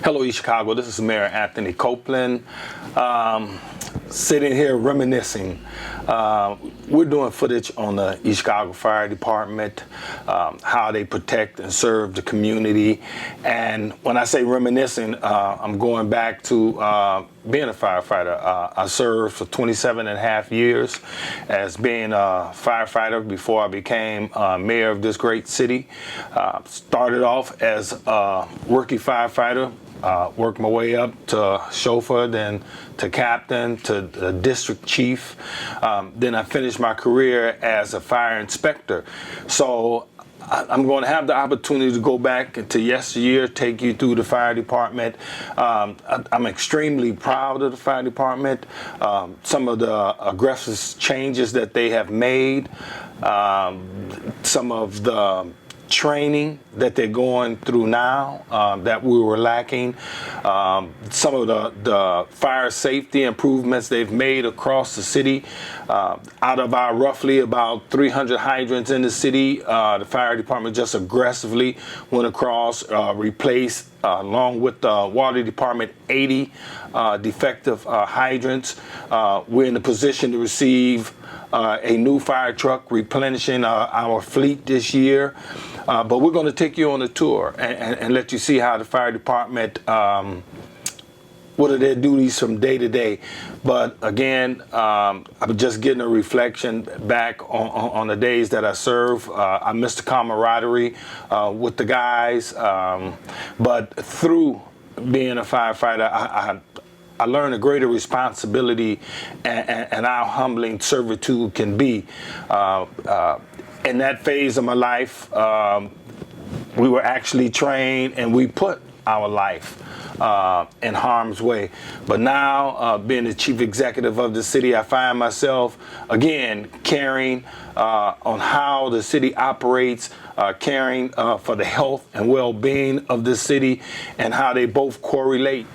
Hello, East Chicago. This is Mayor Anthony Copeland. Sitting here reminiscing. We're doing footage on the East Chicago Fire Department, how they protect and serve the community. And when I say reminiscing, I'm going back to being a firefighter. I served for 27 and a half years as being a firefighter before I became mayor of this great city. Started off as a rookie firefighter. Worked my way up to chauffeur, then to captain, to district chief. Then I finished my career as a fire inspector. So I'm going to have the opportunity to go back to yesteryear, take you through the fire department. I'm extremely proud of the fire department. Some of the aggressive changes that they have made, some of the training that they're going through now that we were lacking, some of the fire safety improvements they've made across the city. Out of our roughly about 300 hydrants in the city, the fire department just aggressively went across, replaced along with the water department 80 defective hydrants. We're in a position to receive a new fire truck, replenishing our fleet this year. But we're going to take you on a tour and let you see how the fire department, what are their duties from day to day. But again, I'm just getting a reflection back on the days that I serve. I miss the camaraderie with the guys. But through being a firefighter, I learned a greater responsibility and how humbling servitude can be. In that phase of my life, we were actually trained and we put our life in harm's way. But now, being the chief executive of the city, I find myself, again, caring on how the city operates, caring for the health and well-being of the city and how they both correlate.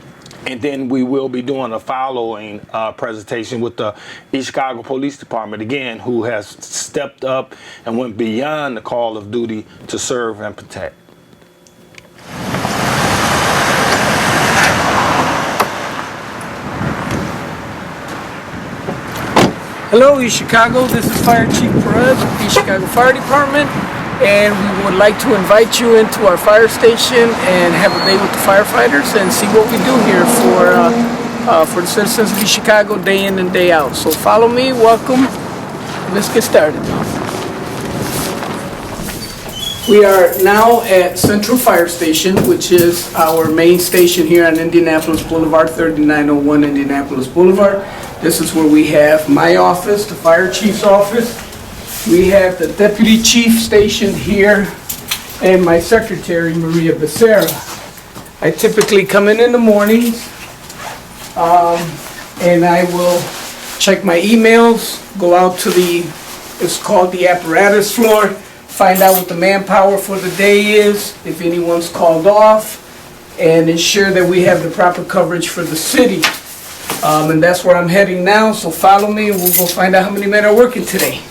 And then we will be doing a following presentation with the East Chicago Police Department, again, who has stepped up and went beyond the call of duty to serve and protect. Hello, East Chicago. This is Fire Chief Perez with the East Chicago Fire Department, and we would like to invite you into our fire station and have a day with the firefighters and see what we do here for the citizens of East Chicago day in and day out. So follow me, welcome, let's get started. We are now at Central Fire Station, which is our main station here on Indianapolis Boulevard, 3901 Indianapolis Boulevard. This is where we have my office, the fire chief's office. We have the deputy chief stationed here and my secretary, Maria Becerra. I typically come in the mornings and I will check my emails, go out to it's called the apparatus floor, find out what the manpower for the day is, if anyone's called off, and ensure that we have the proper coverage for the city. And that's where I'm heading now, so follow me and we'll go find out how many men are working today.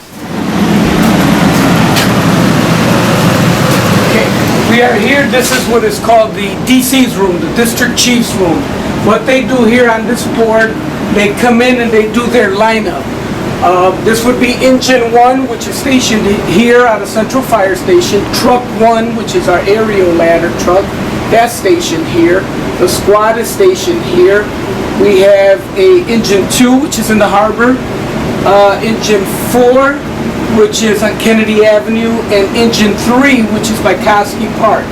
Okay, we are here. This is what is called the DC's room, the district chief's room. What they do here on this board, they come in and they do their lineup. This would be Engine 1, which is stationed here at a Central Fire Station. Truck 1, which is our aerial ladder truck, that's stationed here. The squad is stationed here. We have a Engine 2, which is in the harbor, Engine 4, which is on Kennedy Avenue, and Engine 3, which is by Kosky Park.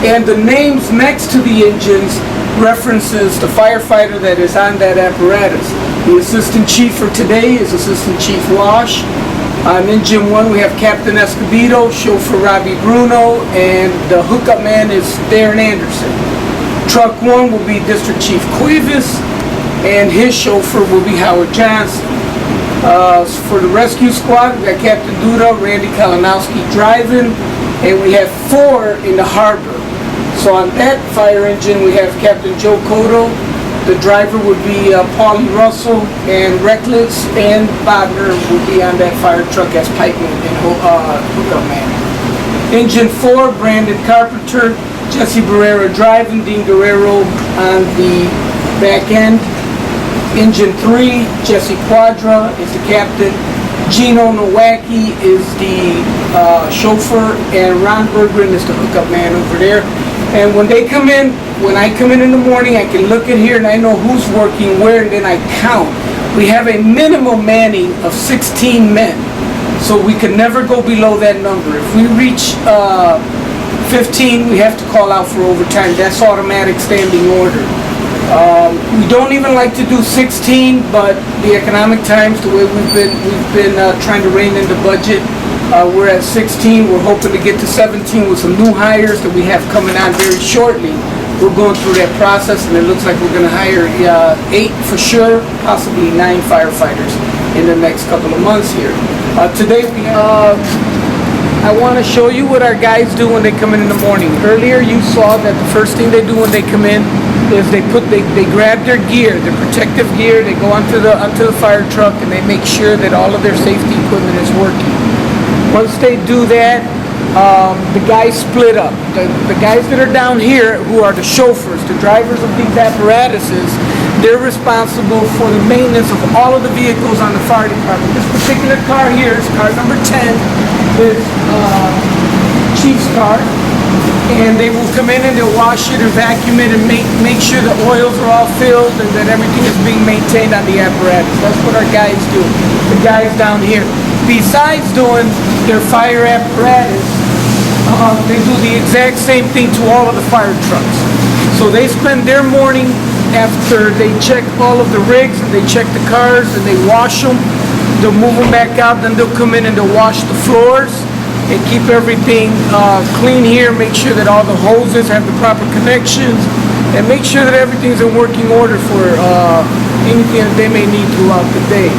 And the names next to the engines references the firefighter that is on that apparatus. The assistant chief for today is Assistant Chief Losh. On Engine 1 we have Captain Escobedo, chauffeur Robbie Bruno, and the hookup man is Darren Anderson. Truck 1 will be District Chief Cuevas, and his chauffeur will be Howard Johnson. For the rescue squad, we got Captain Duda, Randy Kalinowski driving, and we have 4 in the harbor. So on that fire engine, we have Captain Joe Cotto. The driver would be Paulie Russell, and Reckless and Wagner will be on that fire truck as pipeman and hookup man. Engine 4, Brandon Carpenter, Jesse Barrera driving, Dean Guerrero on the back end. Engine 3, Jesse Quadra is the captain. Gino Nowacki is the chauffeur, and Ron Berggren is the hookup man over there. And when they come in, when I come in the morning, I can look in here and I know who's working where, and then I count. We have a minimum manning of 16 men, so we can never go below that number. If we reach 15, we have to call out for overtime. That's automatic standing order. We don't even like to do 16, but the economic times, the way we've been trying to rein in the budget, we're at 16. We're hoping to get to 17 with some new hires that we have coming on very shortly. We're going through that process, and it looks like we're going to hire 8 for sure, possibly 9 firefighters in the next couple of months here. Today we I want to show you what our guys do when they come in the morning. Earlier you saw that the first thing they do when they come in is they grab their gear, their protective gear, they go onto the fire truck, and they make sure that all of their safety equipment is working. Once they do that, the guys split up. The guys that are down here, who are the chauffeurs, the drivers of these apparatuses, they're responsible for the maintenance of all of the vehicles on the fire department. This particular car here is car number 10, is Chief's car. And they will come in and they'll wash it or vacuum it and make sure the oils are all filled and that everything is being maintained on the apparatus. That's what our guys do, the guys down here. Besides doing their fire apparatus, they do the exact same thing to all of the fire trucks. So they spend their morning after they check all of the rigs and they check the cars and they wash them. They'll move them back out, then they'll come in and they'll wash the floors and keep everything clean here, make sure that all the hoses have the proper connections, and make sure that everything's in working order for anything that they may need throughout the day.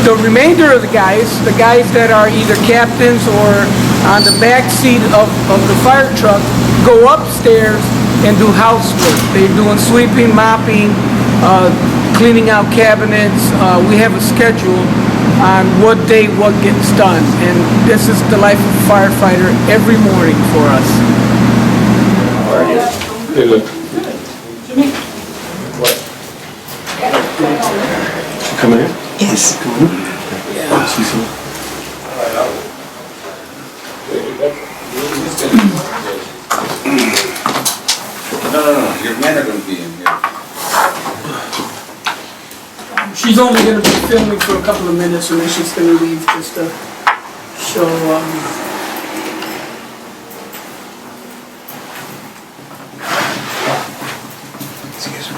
The remainder of the guys that are either captains or on the back seat of the fire truck, go upstairs and do housework. They're doing sweeping, mopping, cleaning out cabinets. We have a schedule on what day what gets done, and this is the life of a firefighter every morning for us. How are you? Hey, look. What? Come in? Yes. Come in? Yeah. See some? No. Your men are going to be in here. She's only going to be filming for a couple of minutes, and then she's going to leave just to show. Excuse me.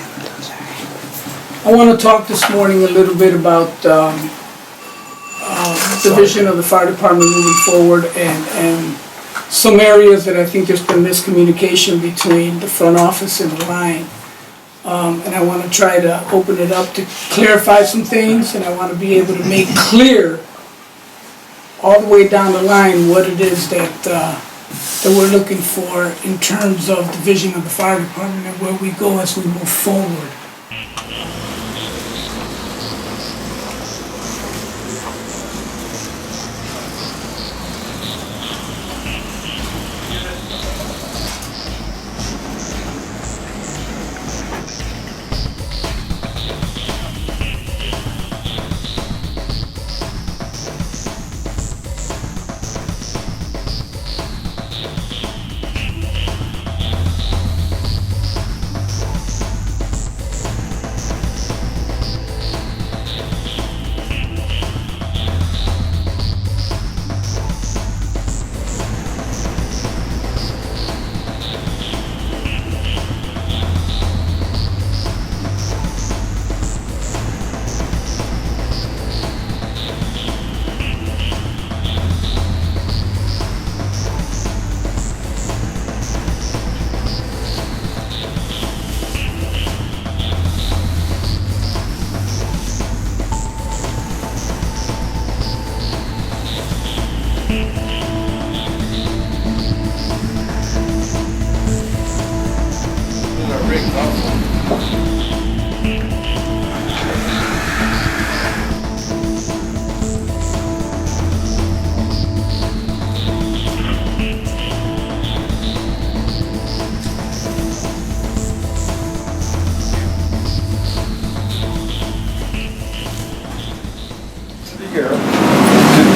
I want to talk this morning a little bit about the vision of the fire department moving forward, and some areas that I think there's been miscommunication between the front office and the line. And I want to try to open it up to clarify some things, and I want to be able to make clear all the way down the line what it is that we're looking for in terms of the vision of the fire department and where we go as we move forward.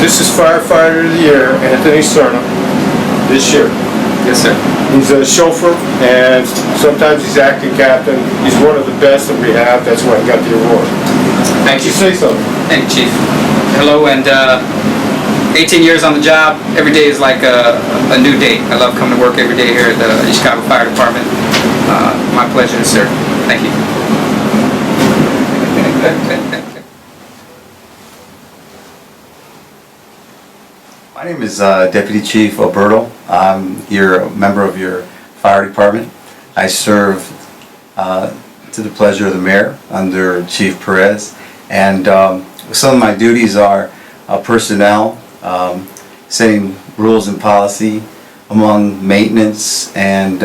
This is Firefighter of the Year, Anthony Cerna, this year. Yes, sir. He's a chauffeur, and sometimes he's acting captain. He's one of the best that we have. That's why he got the award. Thank you. Say something. Thank you, Chief. Hello, and 18 years on the job. Every day is like a new day. I love coming to work every day here at the East Chicago Fire Department. My pleasure, sir. Thank you. My name is Deputy Chief Alberto. I'm a member of your fire department. I serve to the pleasure of the mayor under Chief Perez, and some of my duties are personnel, setting rules and policy among maintenance, and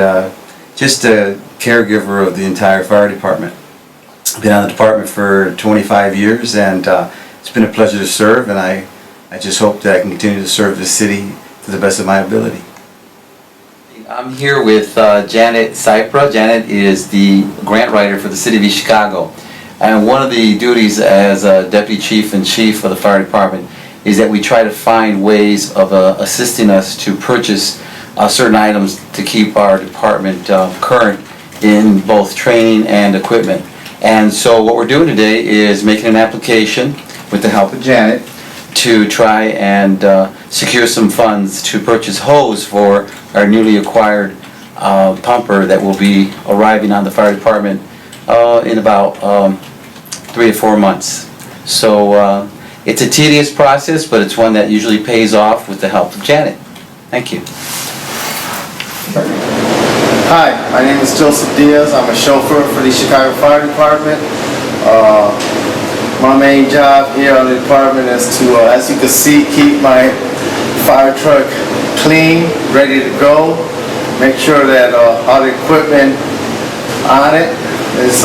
just a caregiver of the entire fire department. I've been on the department for 25 years, and it's been a pleasure to serve, and I just hope that I can continue to serve the city to the best of my ability. I'm here with Janet Cypra. Janet is the grant writer for the City of East Chicago. And one of the duties as Deputy Chief and Chief of the Fire Department is that we try to find ways of assisting us to purchase certain items to keep our department current in both training and equipment. And so what we're doing today is making an application with the help of Janet to try and secure some funds to purchase hose for our newly acquired pumper that will be arriving on the fire department in about 3 to 4 months. So it's a tedious process, but it's one that usually pays off with the help of Janet. Thank you. Hi, my name is Joseph Diaz. I'm a chauffeur for the Chicago Fire Department. My main job here on the department is to, as you can see, keep my fire truck clean, ready to go. Make sure that all the equipment on it is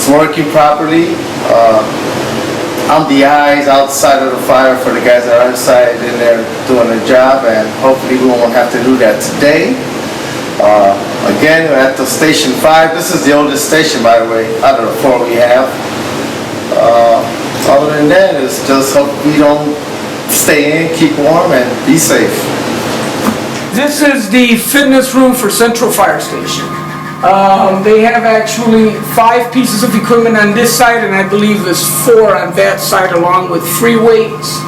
working properly. I'm the eyes outside of the fire for the guys that are inside in there doing their job, and hopefully we won't have to do that today. Again, we're at the Station 5. This is the oldest station, by the way, out of the 4 we have. Other than that, it's just hope we don't stay in, keep warm, and be safe. This is the fitness room for Central Fire Station. They have actually 5 pieces of equipment on this side, and I believe there's 4 on that side, along with free weights.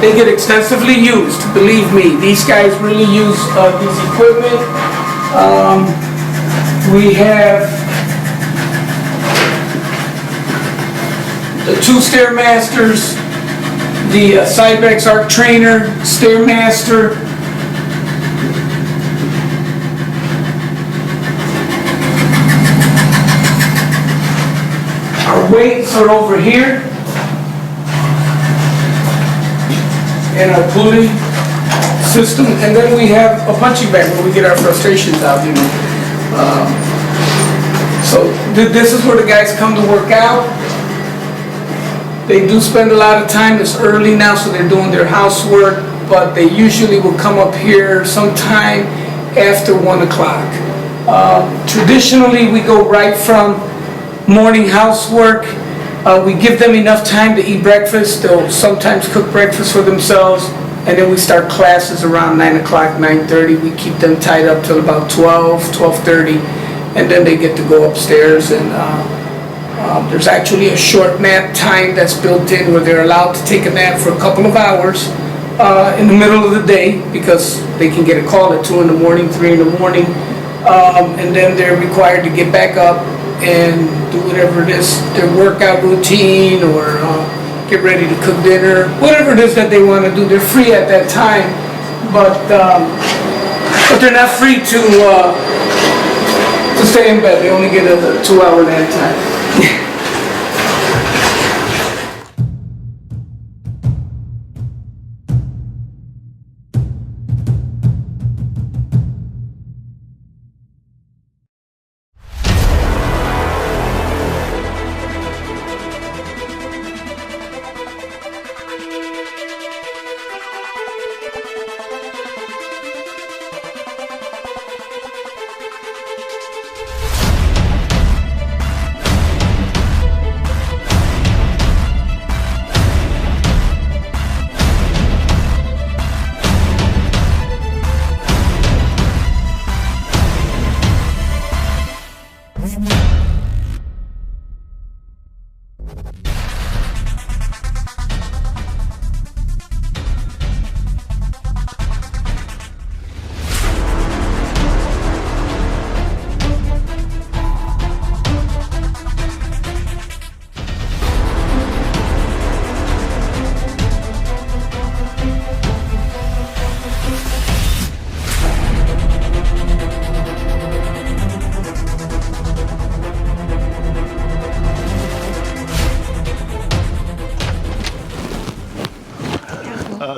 They get extensively used, believe me. These guys really use these equipment. We have the 2 Stairmasters, the Cybex Arc Trainer, Stairmaster. Our weights are over here. And our pulley system, and then we have a punching bag where we get our frustrations out, you know. So this is where the guys come to work out. They do spend a lot of time. It's early now, so they're doing their housework, but they usually will come up here sometime after 1 o'clock. Traditionally, we go right from morning housework. We give them enough time to eat breakfast. They'll sometimes cook breakfast for themselves, and then we start classes around 9 o'clock, 9:30. We keep them tied up till about 12, 12:30, and then they get to go upstairs. And there's actually a short nap time that's built in where they're allowed to take a nap for a couple of hours in the middle of the day, because they can get a call at 2 in the morning, 3 in the morning, and then they're required to get back up and do whatever it is, their workout routine, or get ready to cook dinner, whatever it is that they want to do. They're free at that time, but they're not free to stay in bed. They only get a 2-hour nap time.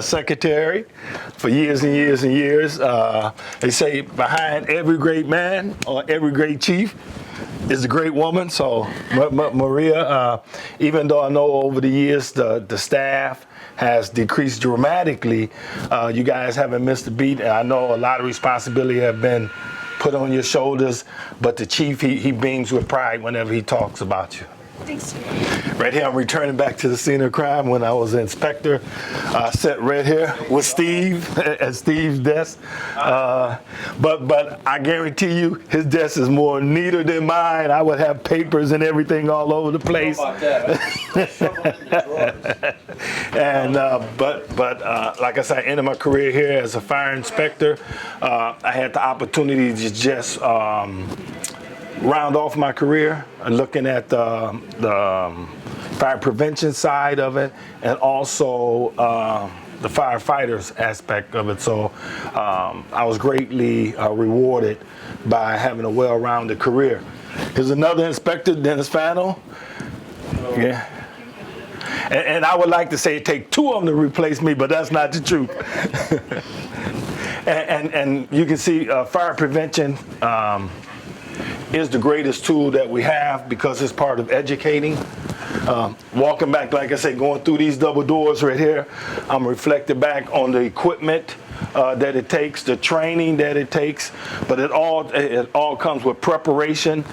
secretary for years and years and years. They say behind every great man or every great chief is a great woman. So Maria, even though I know over the years the staff has decreased dramatically, you guys haven't missed a beat. And I know a lot of responsibility have been put on your shoulders, but the chief, he beams with pride whenever he talks about you. Thanks, sir. Right here, I'm returning back to the scene of crime when I was an inspector. Sat right here with Steve at Steve's desk. But I guarantee you, his desk is more neater than mine. I would have papers and everything all over the place. How about that? And but like I said, I ended my career here as a fire inspector. I had the opportunity to just round off my career, looking at the fire prevention side of it, and also the firefighters aspect of it. So I was greatly rewarded by having a well-rounded career. Here's another inspector, Dennis Fano. Yeah. And I would like to say it take two of them to replace me, but that's not the truth. and you can see fire prevention is the greatest tool that we have because it's part of educating. Walking back, like I said, going through these double doors right here, I'm reflecting back on the equipment that it takes, the training that it takes, but it all comes with preparation.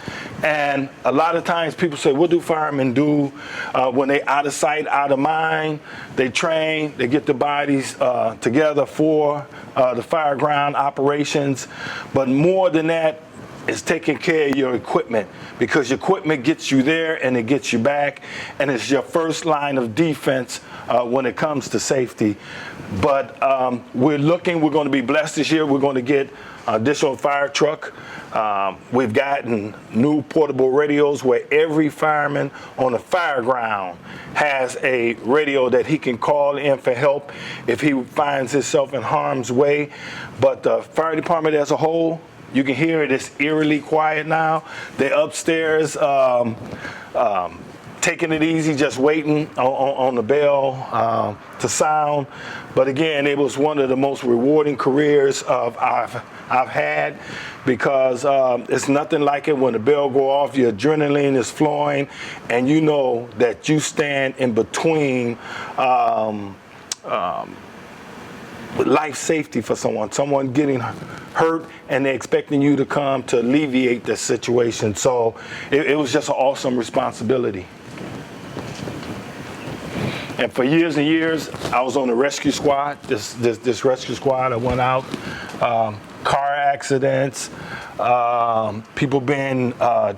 And a lot of times people say, what do firemen do when they out of sight, out of mind? They train, they get the bodies together for the fireground operations. But more than that, is taking care of your equipment, because your equipment gets you there and it gets you back, and it's your first line of defense when it comes to safety. But we're going to be blessed this year. We're going to get additional fire truck. We've gotten new portable radios where every fireman on the fire ground has a radio that he can call in for help if he finds himself in harm's way. But the fire department as a whole, you can hear it, it's eerily quiet now. They're upstairs taking it easy, just waiting on the bell to sound. But again, it was one of the most rewarding careers I've had, because it's nothing like it when the bell go off, your adrenaline is flowing, and you know that you stand in between life safety for someone getting hurt, and they're expecting you to come to alleviate the situation. So it was just an awesome responsibility. And for years and years, I was on the rescue squad. This rescue squad, I went out, car accidents, people being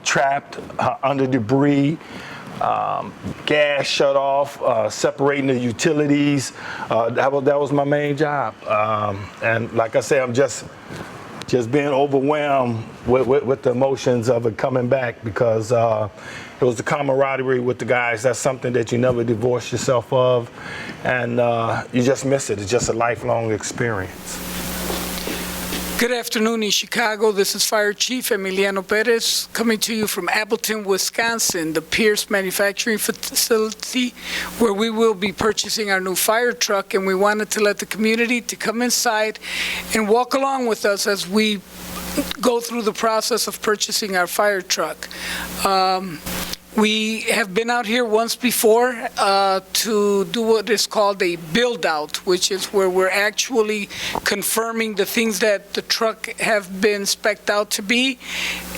trapped under debris, gas shut off, separating the utilities. That was my main job. And like I say, I'm just being overwhelmed with the emotions of it coming back, because it was the camaraderie with the guys. That's something that you never divorce yourself of, and you just miss it. It's just a lifelong experience. Good afternoon, East Chicago. This is Fire Chief Emiliano Perez, coming to you from Appleton, Wisconsin, the Pierce manufacturing facility, where we will be purchasing our new fire truck, and we wanted to let the community to come inside and walk along with us as we go through the process of purchasing our fire truck. We have been out here once before to do what is called a build-out, which is where we're actually confirming the things that the truck have been spec'd out to be.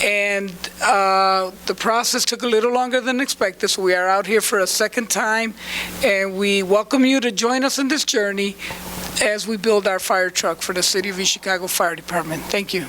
And the process took a little longer than expected, so we are out here for a second time. And we welcome you to join us in this journey as we build our fire truck for the City of East Chicago Fire Department. Thank you.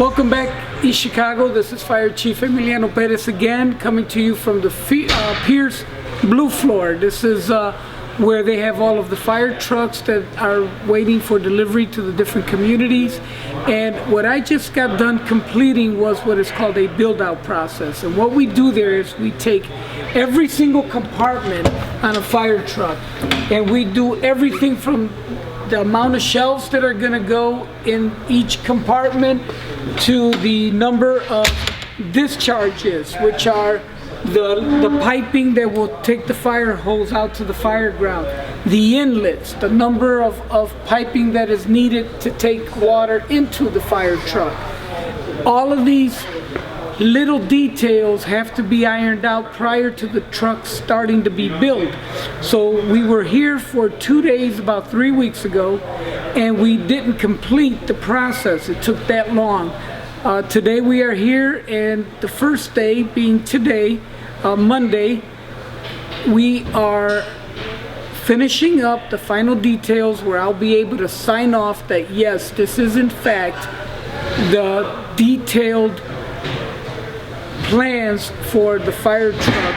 Welcome back, East Chicago. This is Fire Chief Emiliano Perez again, coming to you from the Pierce Blue Floor. This is where they have all of the fire trucks that are waiting for delivery to the different communities. And what I just got done completing was what is called a build-out process. And what we do there is we take every single compartment on a fire truck, and we do everything from the amount of shelves that are going to go in each compartment to the number of discharges, which are the piping that will take the fire hose out to the fire ground, the inlets, the number of piping that is needed to take water into the fire truck. All of these little details have to be ironed out prior to the truck starting to be built. So we were here for 2 days about 3 weeks ago, and we didn't complete the process. It took that long. Today we are here, and the first day being today, Monday, we are finishing up the final details where I'll be able to sign off that yes, this is in fact the detailed plans for the fire truck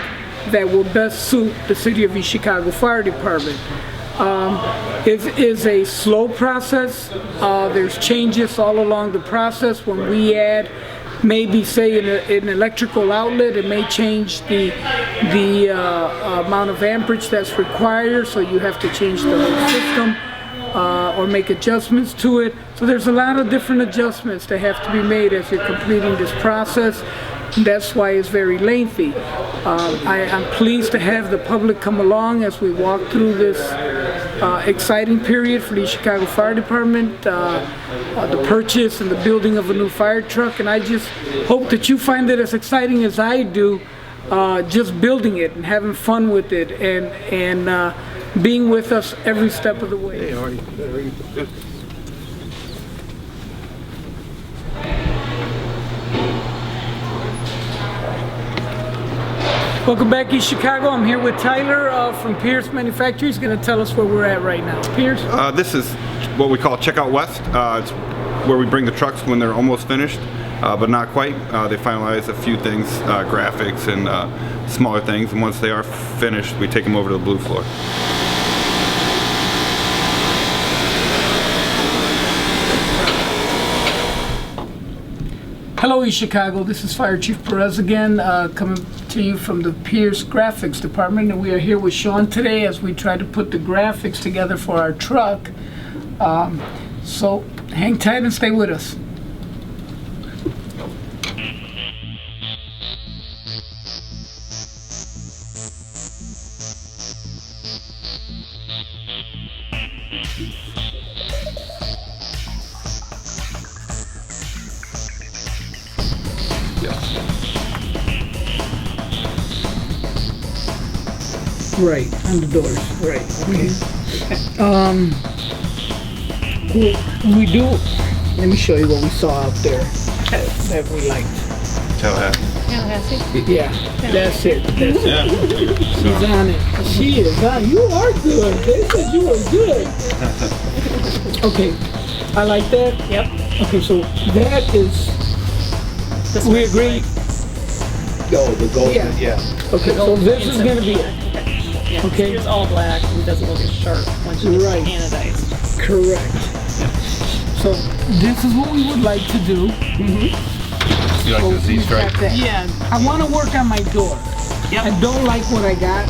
that will best suit the City of East Chicago Fire Department. It is a slow process. There's changes all along the process. When we add maybe say an electrical outlet, it may change the amount of amperage that's required, so you have to change the whole system or make adjustments to it. So there's a lot of different adjustments that have to be made as you're completing this process. That's why it's very lengthy. I'm pleased to have the public come along as we walk through this exciting period for the Chicago Fire Department, the purchase and the building of a new fire truck, and I just hope that you find it as exciting as I do, just building it and having fun with it and being with us every step of the way. Welcome back, East Chicago. I'm here with Tyler from Pierce Manufacturing. He's going to tell us where we're at right now. Pierce? This is what we call Checkout West. It's where we bring the trucks when they're almost finished, but not quite. They finalize a few things, graphics and smaller things, and once they are finished, we take them over to the blue floor. Hello, East Chicago. This is Fire Chief Perez again, coming to you from the Pierce Graphics Department, and we are here with Sean today as we try to put the graphics together for our truck. So hang tight and stay with us. Right, on the doors, right, okay. We do, let me show you what we saw out there that we liked. Tallahassee. Yeah, that's it, that's it. She's on it. She is on. You are good. They said you were good. Okay, I like that. Yep. Okay, so that is, This we one's agree? The gold, Yeah. yeah. Okay, so this is gonna be it. Yeah, Okay. It's all black and it doesn't look as sharp once you get Right. anodized. Correct. So this is what we would like to do. You like the Z stripe? Yeah. I want to work on my door. Yep. I don't like what I got.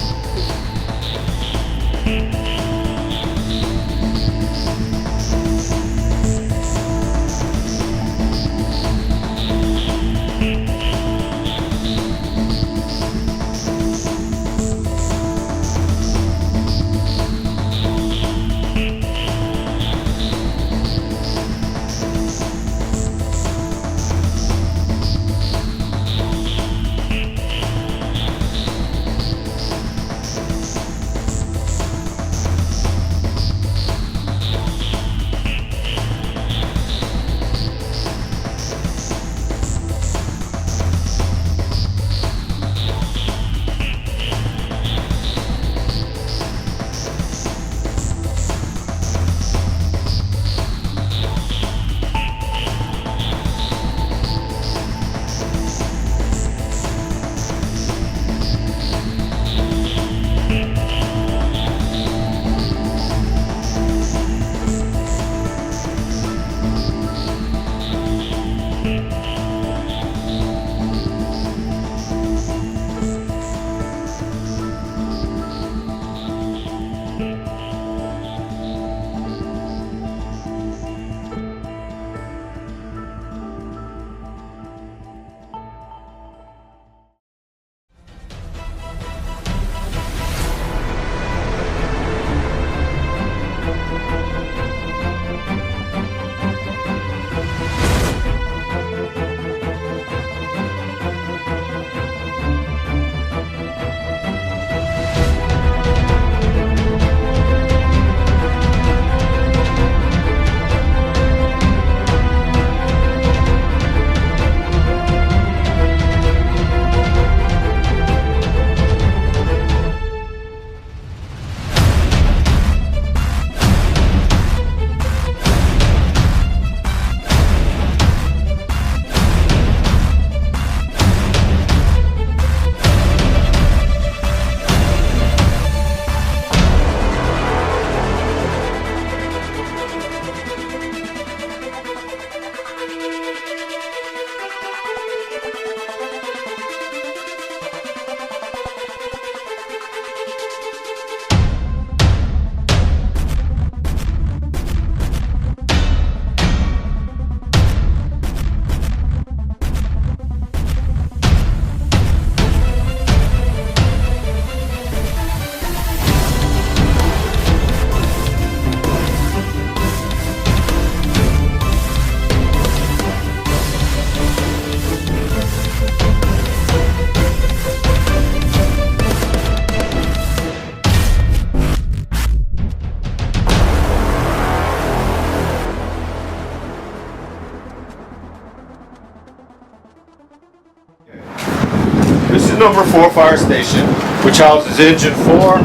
number 4 fire station, which houses engine 4,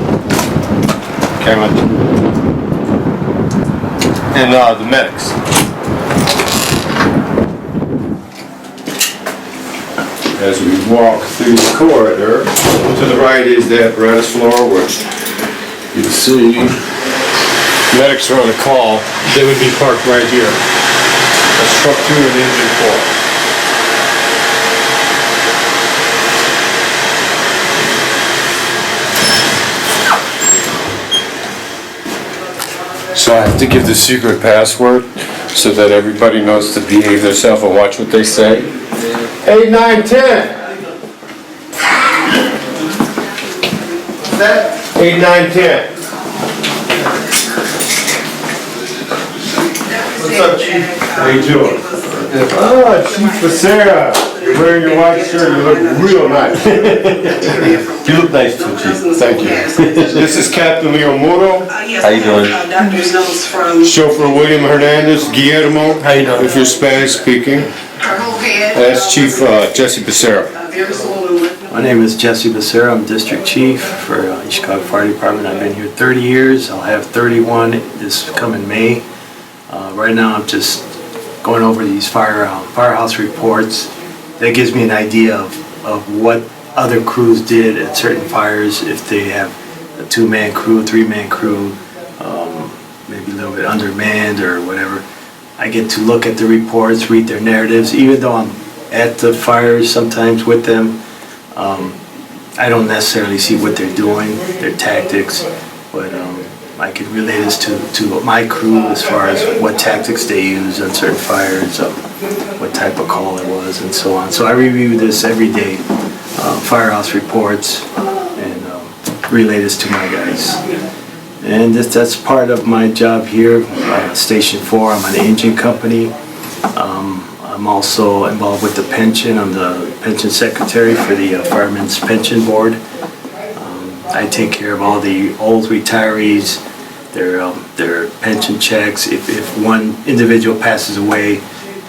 and the medics. As we walk through the corridor, to the right is the apparatus floor, which you can see medics are on a call. They would be parked right here. That's truck 2 and engine 4. So I have to give the secret password so that everybody knows to behave themselves and watch what they say. 8, 9, 10. What's that? 8, 9, 10. What's up, Chief? How you doing? Oh, Chief Becerra. You're wearing your white shirt. You look real nice. You look nice too, Chief. Thank you. This is Captain Leo Muro. How you doing? Chauffeur William Hernandez. Guillermo. How you doing? If you're Spanish speaking. That's Chief Jesse Becerra. My name is Jesse Becerra. I'm District Chief for East Chicago Fire Department. I've been here 30 years. I'll have 31 this coming May. Right now I'm just going over these firehouse reports. That gives me an idea of what other crews did at certain fires, if they have a 2-man crew, 3-man crew, maybe a little bit undermanned or whatever. I get to look at the reports, read their narratives, even though I'm at the fires sometimes with them. I don't necessarily see what they're doing, their tactics, but I can relate this to my crew as far as what tactics they use on certain fires, what type of call it was, and so on. So I review this every day, firehouse reports, and relay this to my guys. And that's part of my job here, Station 4. I'm an engine company. I'm also involved with the pension. I'm the pension secretary for the Firemen's Pension Board. I take care of all the old retirees, their pension checks. If one individual passes away,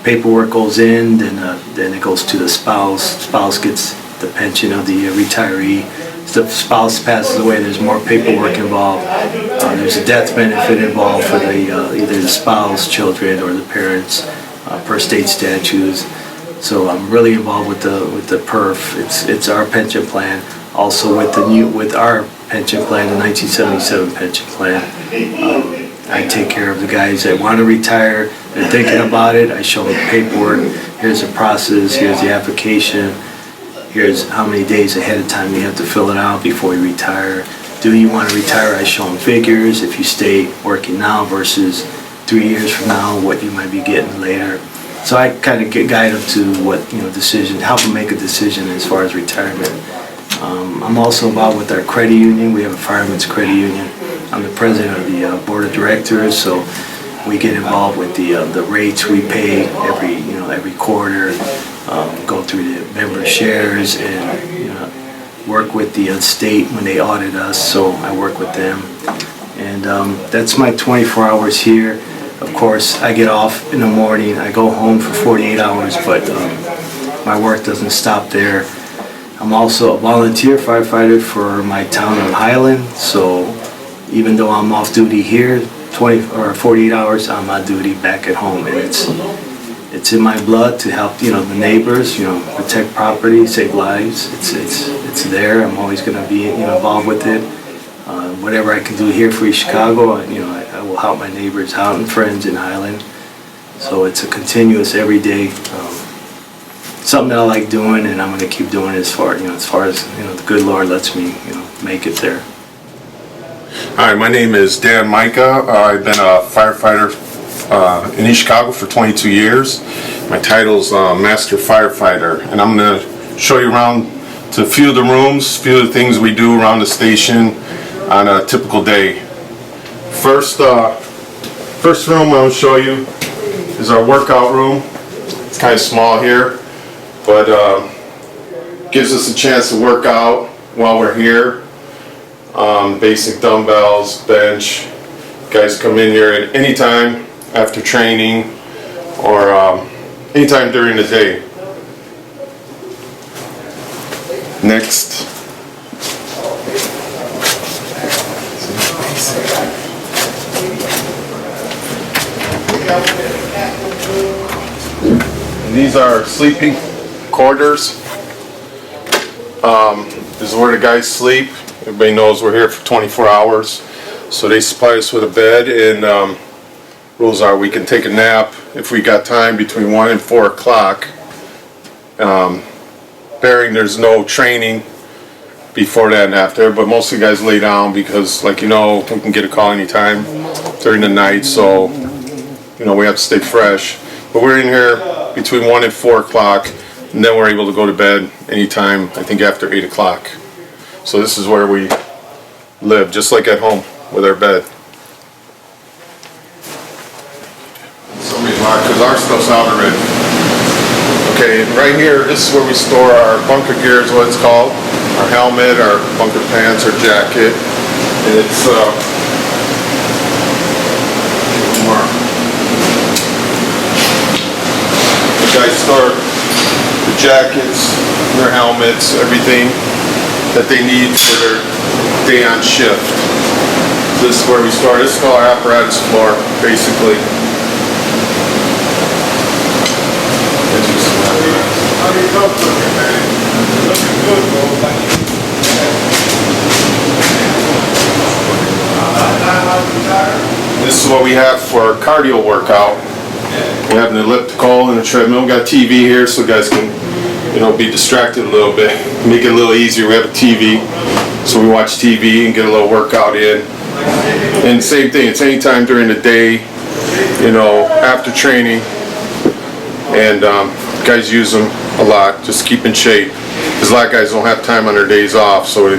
paperwork goes in, then it goes to the spouse. Spouse gets the pension of the retiree. If the spouse passes away, there's more paperwork involved. There's a death benefit involved for either the spouse, children, or the parents, per state statutes. So I'm really involved with the PERF. It's our pension plan. Also with our pension plan, the 1977 pension plan. I take care of the guys that want to retire. They're thinking about it. I show them the paperwork. Here's the process. Here's the application. Here's how many days ahead of time you have to fill it out before you retire. Do you want to retire? I show them figures. If you stay working now versus 3 years from now, what you might be getting later. So I kind of guide them to what, decision, help them make a decision as far as retirement. I'm also involved with our credit union. We have a firemen's credit union. I'm the president of the board of directors, so we get involved with the rates we pay every quarter. Go through the member shares and work with the state when they audit us. So I work with them, and that's my 24 hours here. Of course, I get off in the morning. I go home for 48 hours, but my work doesn't stop there. I'm also a volunteer firefighter for my town of Highland, so even though I'm off duty here 20 or 48 hours, I'm on duty back at home, and it's in my blood to help the neighbors, protect property, save lives. It's there. I'm always going to be involved with it. Whatever I can do here for East Chicago, I will help my neighbors out and friends in Highland. So it's a continuous everyday. Something that I like doing, and I'm going to keep doing it as far as the good Lord lets me make it there. Hi, my name is Dan Micah. I've been a firefighter in East Chicago for 22 years. My title's Master Firefighter, and I'm going to show you around to a few of the rooms, a few of the things we do around the station on a typical day. First room I'm going to show you is our workout room. It's kind of small here, but gives us a chance to work out while we're here. Basic dumbbells, bench. Guys come in here at any time after training or anytime during the day. Next. And these are sleeping quarters. This is where the guys sleep. Everybody knows we're here for 24 hours. So they supply us with a bed, and rules are we can take a nap if we got time between 1 and 4 o'clock. Bearing there's no training before that and after, but most of the guys lay down because, like, you know, we can get a call anytime during the night, so you know we have to stay fresh. But we're in here between 1 and 4 o'clock, and then we're able to go to bed anytime, I think after 8 o'clock. So this is where we live, just like at home with our bed. Somebody's locked because our stuff's out already. Okay, and right here, this is where we store our bunker gear, is what it's called. Our helmet, our bunker pants, our jacket. And it's you guys store the jackets, their helmets, everything that they need for their day on shift. So this is where we store. This is called our apparatus floor, basically. This is what we have for our cardio workout. We have an elliptical and a treadmill. We got TV here so guys can, you know, be distracted a little bit. Make it a little easier. We have a TV, so we watch TV and get a little workout in. And same thing, it's any time during the day, you know, after training. And guys use them a lot, just keep in shape. Because a lot of guys don't have time on their days off, so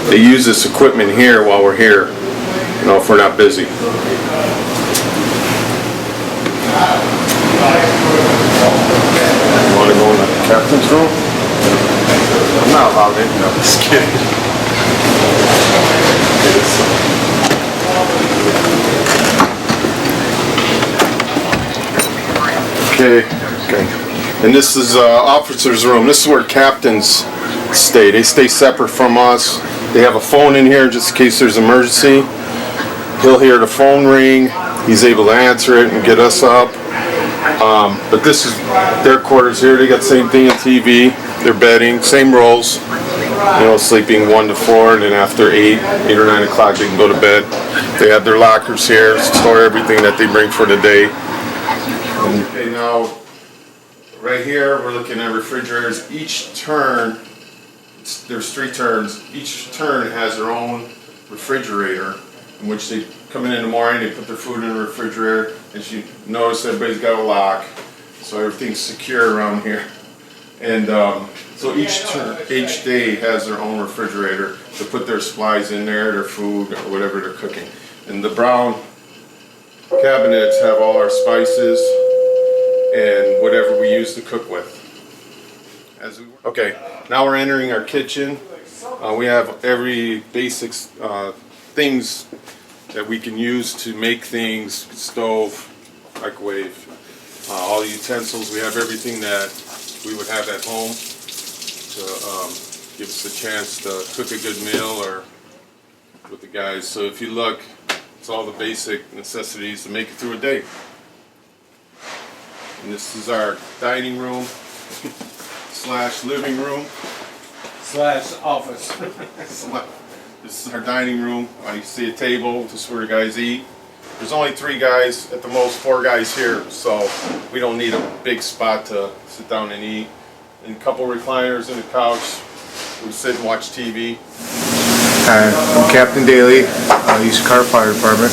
they use this equipment here while we're here, you know, if we're not busy. You want to go in the captain's room? I'm not allowed in. No, just kidding. Okay. And this is officer's room. This is where captains stay. They stay separate from us. They have a phone in here just in case there's an emergency. He'll hear the phone ring. He's able to answer it and get us up. But this is their quarters here. They got the same thing on TV. Their bedding, same roles. You know, sleeping 1 to 4, and then after 8 or 9 o'clock they can go to bed. They have their lockers here, store everything that they bring for the day. Okay, now right here we're looking at refrigerators. Each turn, there's 3 turns. Each turn has their own refrigerator in which they come in the morning, they put their food in the refrigerator. As you notice, everybody's got a lock, so everything's secure around here. And so each day has their own refrigerator to put their supplies in there, their food, or whatever they're cooking. And the brown cabinets have all our spices and whatever we use to cook with. Okay, now we're entering our kitchen. We have every basic things that we can use to make things: stove, microwave, all the utensils. We have everything that we would have at home to give us a chance to cook a good meal or with the guys. So if you look, it's all the basic necessities to make it through a day. And this is our dining room slash living room slash office. This is our dining room. You see a table. This is where the guys eat. There's only 3 guys, at the most 4 guys here, so we don't need a big spot to sit down and eat. And a couple recliners and a couch. We sit and watch TV. Hi, I'm Captain Daly, East Car Fire Department.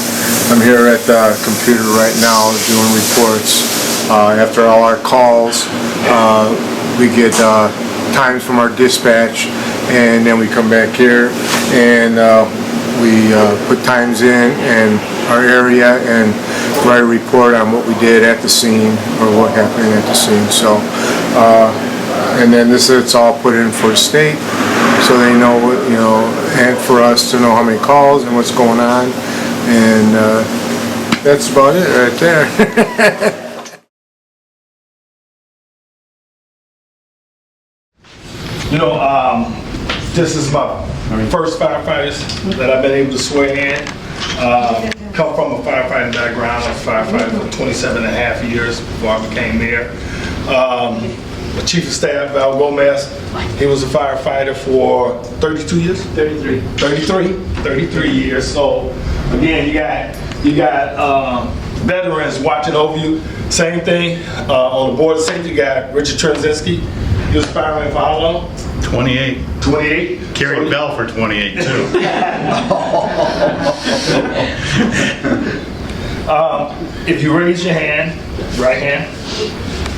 I'm here at the computer right now doing reports. After all our calls, we get times from our dispatch, and then we come back here and we put times in and our area and write a report on what we did at the scene or what happened at the scene. So, and then it's all put in for the state, so they know what, you know, and for us to know how many calls and what's going on, and that's about it right there. You know, This is my first firefighters that I've been able to swear in. Come from a firefighting background. I was a firefighter for 27 and a half years before I became mayor. The Chief of Staff, Val Gomez, he was a firefighter for 32 years? 33 years. So again, you got veterans watching over you. Same thing on the board of safety, you got Richard Trzynski. He was a fireman for how long? 28. 28? Carried Bell for 28 too. If you raise your hand, right hand,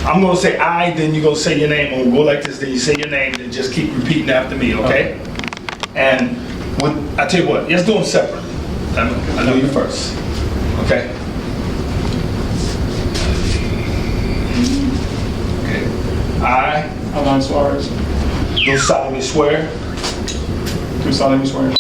I'm gonna say I, then you're gonna say your name. I'm gonna go like this, then you say your name, then just keep repeating after me, okay? And I tell you what, let's do them separate. I know you first, okay? Okay. I, Alan Suarez, do solemnly swear do solemnly swear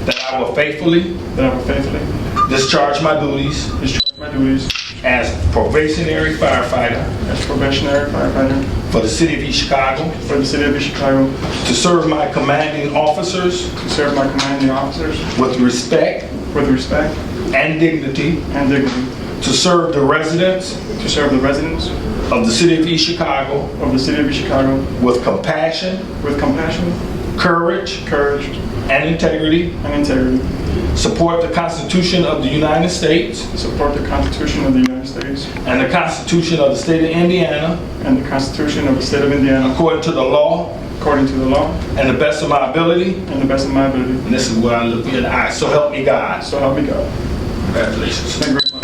that I will faithfully that I will faithfully discharge my duties discharge my duties as probationary firefighter as probationary firefighter for the city of East Chicago, for the city of East Chicago, to serve my commanding officers to serve my commanding officers with respect with respect and dignity, and dignity, to serve the residents to serve the residents of the city of East Chicago of the city of East Chicago with compassion, courage, and integrity, support the Constitution of the United States, support the Constitution of the United States, and the Constitution of the state of Indiana, and the Constitution of the state of Indiana, according to the law, and the best of my ability, and this is where I look you in the eye. So help me God. So help me God. Congratulations. Thank you very much.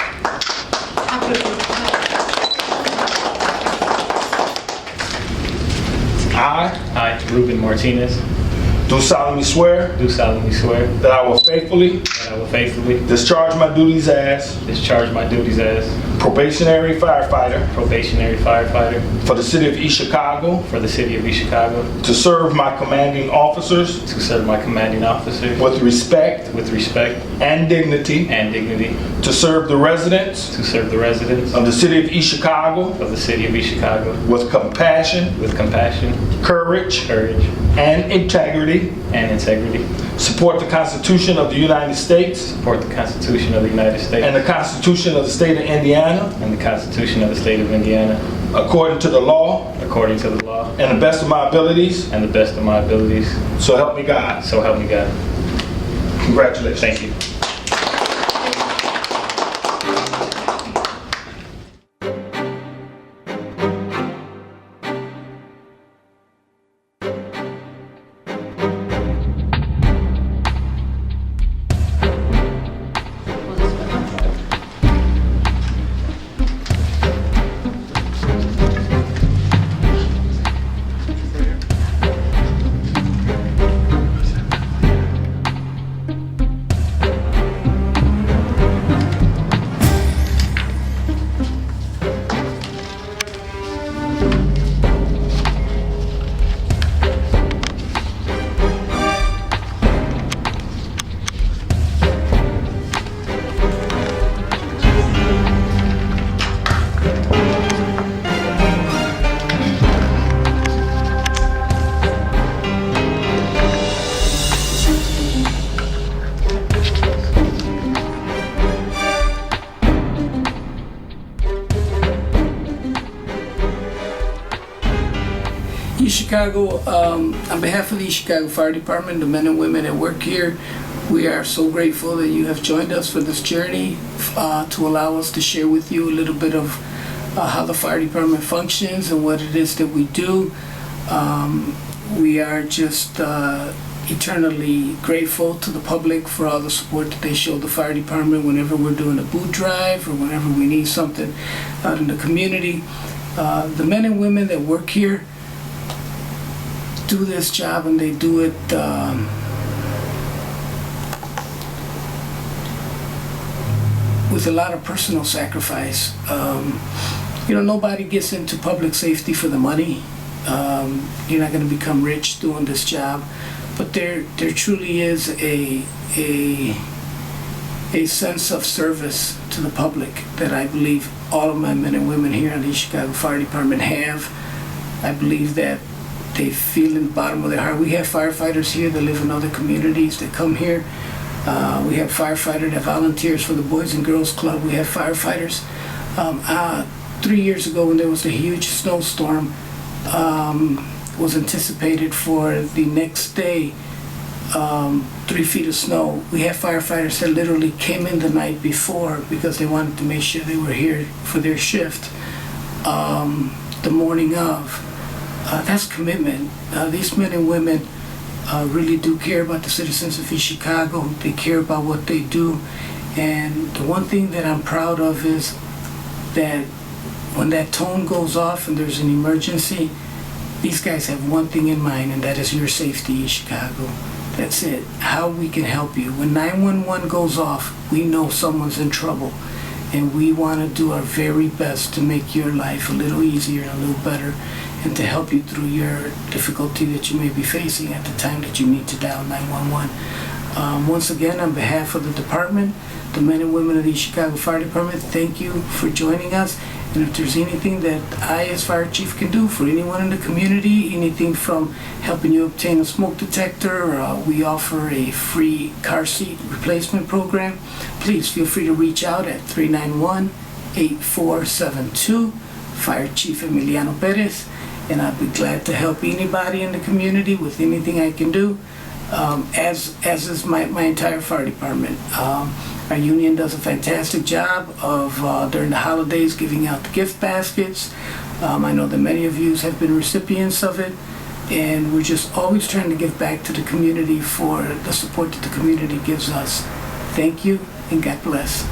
I, Ruben Martinez, do solemnly swear that I will faithfully discharge my duties as probationary firefighter for the city of East Chicago, to serve my commanding officers with respect and dignity, to serve the residents of the city of East Chicago with compassion, courage, and integrity, support the Constitution of the United States, and the Constitution of the state of Indiana, according to the law, and the best of my abilities, so help me God. Congratulations. Thank you. East Chicago, on behalf of the East Chicago Fire Department, the men and women that work here, we are so grateful that you have joined us for this journey to allow us to share with you a little bit of how the fire department functions and what it is that we do. We are just eternally grateful to the public for all the support that they show the fire department whenever we're doing a boot drive or whenever we need something out in the community. The men and women that work here do this job, and they do it with a lot of personal sacrifice. You know, nobody gets into public safety for the money. You're not going to become rich doing this job, but there truly is a sense of service to the public that I believe all of my men and women here in the Chicago Fire Department have. I believe that they feel in the bottom of their heart. We have firefighters here that live in other communities that come here. We have firefighter that volunteers for the Boys and Girls Club. We have firefighters. 3 years ago when there was a huge snowstorm, was anticipated for the next day, 3 feet of snow. We had firefighters that literally came in the night before because they wanted to make sure they were here for their shift the morning of. That's commitment. These men and women really do care about the citizens of East Chicago. They care about what they do. And the one thing that I'm proud of is that when that tone goes off and there's an emergency, these guys have one thing in mind, and that is your safety, East Chicago. That's it. How we can help you. When 911 goes off, we know someone's in trouble. And we want to do our very best to make your life a little easier and a little better and to help you through your difficulty that you may be facing at the time that you need to dial 911. Once again, on behalf of the department, the men and women of the East Chicago Fire Department, thank you for joining us. And if there's anything that I, as Fire Chief, can do for anyone in the community, anything from helping you obtain a smoke detector, we offer a free car seat replacement program. Please feel free to reach out at 391-8472, Fire Chief Emiliano Perez, and I'll be glad to help anybody in the community with anything I can do, as is my entire fire department. Our union does a fantastic job of during the holidays giving out the gift baskets. I know that many of you have been recipients of it, and we're just always trying to give back to the community for the support that the community gives us. Thank you and God bless.